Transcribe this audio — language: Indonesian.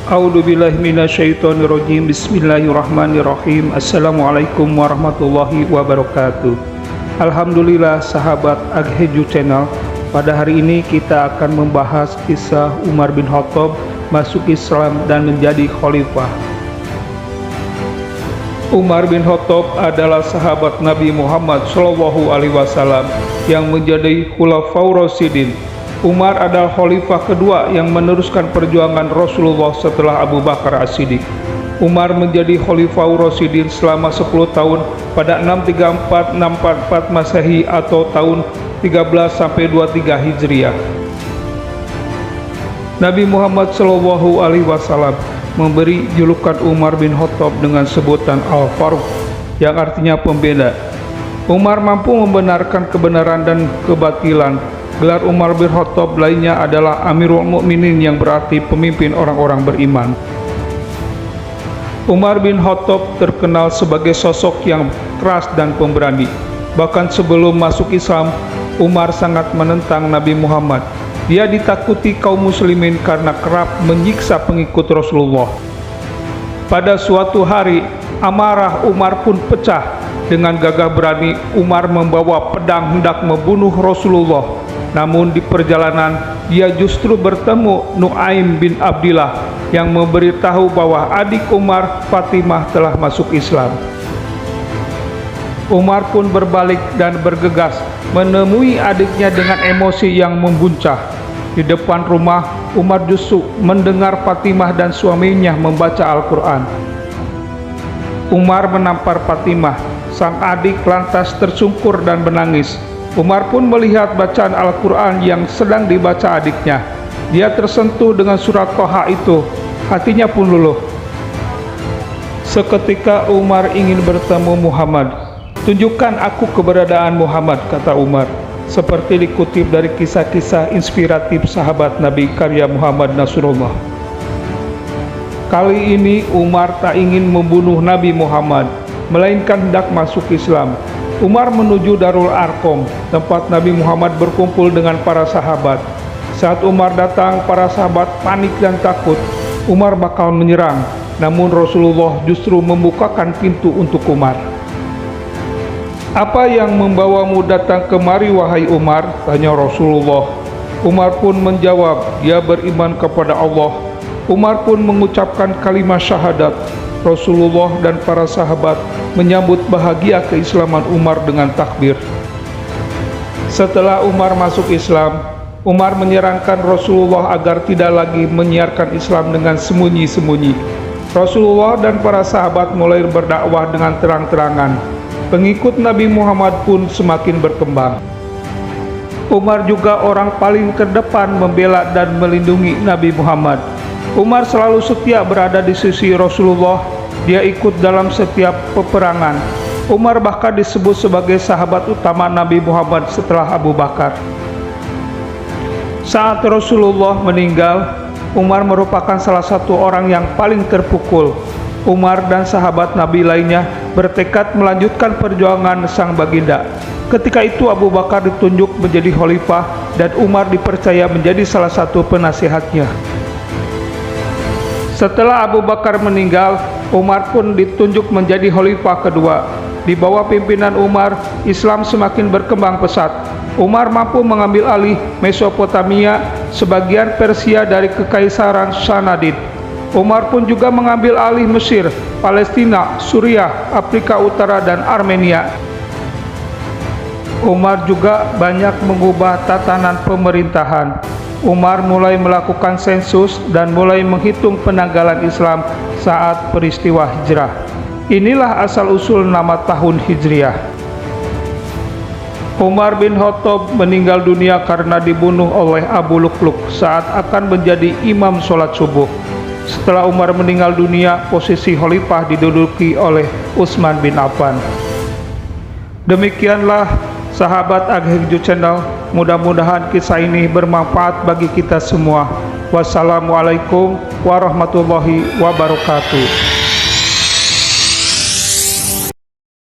A'udzubillahi minasyaitonirrajim. Bismillahirrahmanirrahim. Assalamualaikum warahmatullahi wabarakatuh. Alhamdulillah sahabat Agheju Channel. Pada hari ini kita akan membahas kisah Umar bin Khattab masuk Islam dan menjadi khalifah. Umar bin Khattab adalah sahabat Nabi Muhammad SAW yang menjadi Khulafaur Rasyidin. Umar adalah khalifah kedua yang meneruskan perjuangan Rasulullah setelah Abu Bakar As-Siddiq. Umar menjadi Khulafaur Rasyidin selama 10 tahun pada 634-644 Masehi atau tahun 13 sampai 23 Hijriah. Nabi Muhammad SAW memberi julukan Umar bin Khattab dengan sebutan Al-Faruq yang artinya pembeda. Umar mampu membenarkan kebenaran dan kebatilan. Gelar Umar bin Khattab lainnya adalah Amirul Mukminin yang berarti pemimpin orang-orang beriman. Umar bin Khattab terkenal sebagai sosok yang keras dan pemberani. Bahkan sebelum masuk Islam, Umar sangat menentang Nabi Muhammad. Dia ditakuti kaum muslimin karena kerap menyiksa pengikut Rasulullah. Pada suatu hari, amarah Umar pun pecah. Dengan gagah berani, Umar membawa pedang hendak membunuh Rasulullah. Namun di perjalanan, dia justru bertemu Nu'aim bin Abdillah yang memberitahu bahwa adik Umar, Fatimah, telah masuk Islam. Umar pun berbalik dan bergegas menemui adiknya dengan emosi yang membuncah. Di depan rumah, Umar justru mendengar Fatimah dan suaminya membaca Al-Quran. Umar menampar Fatimah. Sang adik lantas tersungkur dan menangis. Umar pun melihat bacaan Al-Quran yang sedang dibaca adiknya. Dia tersentuh dengan surat Toha itu. Hatinya pun luluh. Seketika Umar ingin bertemu Muhammad. "Tunjukkan aku keberadaan Muhammad," kata Umar. Seperti dikutip dari kisah-kisah inspiratif sahabat Nabi karya Muhammad Nasrullah. Kali ini Umar tak ingin membunuh Nabi Muhammad, melainkan hendak masuk Islam. Umar menuju Darul Arqam, tempat Nabi Muhammad berkumpul dengan para sahabat. Saat Umar datang, para sahabat panik dan takut. Umar bakal menyerang, namun Rasulullah justru membukakan pintu untuk Umar. "Apa yang membawamu datang kemari, wahai Umar?" tanya Rasulullah. Umar pun menjawab, dia beriman kepada Allah. Umar pun mengucapkan kalimat syahadat. Rasulullah dan para sahabat menyambut bahagia keislaman Umar dengan takbir. Setelah Umar masuk Islam, Umar menyarankan Rasulullah agar tidak lagi menyiarkan Islam dengan sembunyi-sembunyi. Rasulullah dan para sahabat mulai berdakwah dengan terang-terangan. Pengikut Nabi Muhammad pun semakin berkembang. Umar juga orang paling terdepan membela dan melindungi Nabi Muhammad. Umar selalu setia berada di sisi Rasulullah. Dia ikut dalam setiap peperangan. Umar bahkan disebut sebagai sahabat utama Nabi Muhammad setelah Abu Bakar. Saat Rasulullah meninggal, Umar merupakan salah satu orang yang paling terpukul. Umar dan sahabat Nabi lainnya bertekad melanjutkan perjuangan sang baginda. Ketika itu Abu Bakar ditunjuk menjadi khalifah dan Umar dipercaya menjadi salah satu penasihatnya. Setelah Abu Bakar meninggal, Umar pun ditunjuk menjadi khalifah kedua. Di bawah pimpinan Umar, Islam semakin berkembang pesat. Umar mampu mengambil alih Mesopotamia, sebagian Persia dari Kekaisaran Sanadid. Umar pun juga mengambil alih Mesir, Palestina, Suriah, Afrika Utara, dan Armenia. Umar juga banyak mengubah tatanan pemerintahan. Umar mulai melakukan sensus dan mulai menghitung penanggalan Islam saat peristiwa hijrah. Inilah asal-usul nama tahun Hijriah. Umar bin Khattab meninggal dunia karena dibunuh oleh Abu Lukluk saat akan menjadi imam sholat subuh. Setelah Umar meninggal dunia, posisi khalifah diduduki oleh Utsman bin Affan. Demikianlah sahabat Agheju Channel, mudah-mudahan kisah ini bermanfaat bagi kita semua. Wassalamualaikum warahmatullahi wabarakatuh.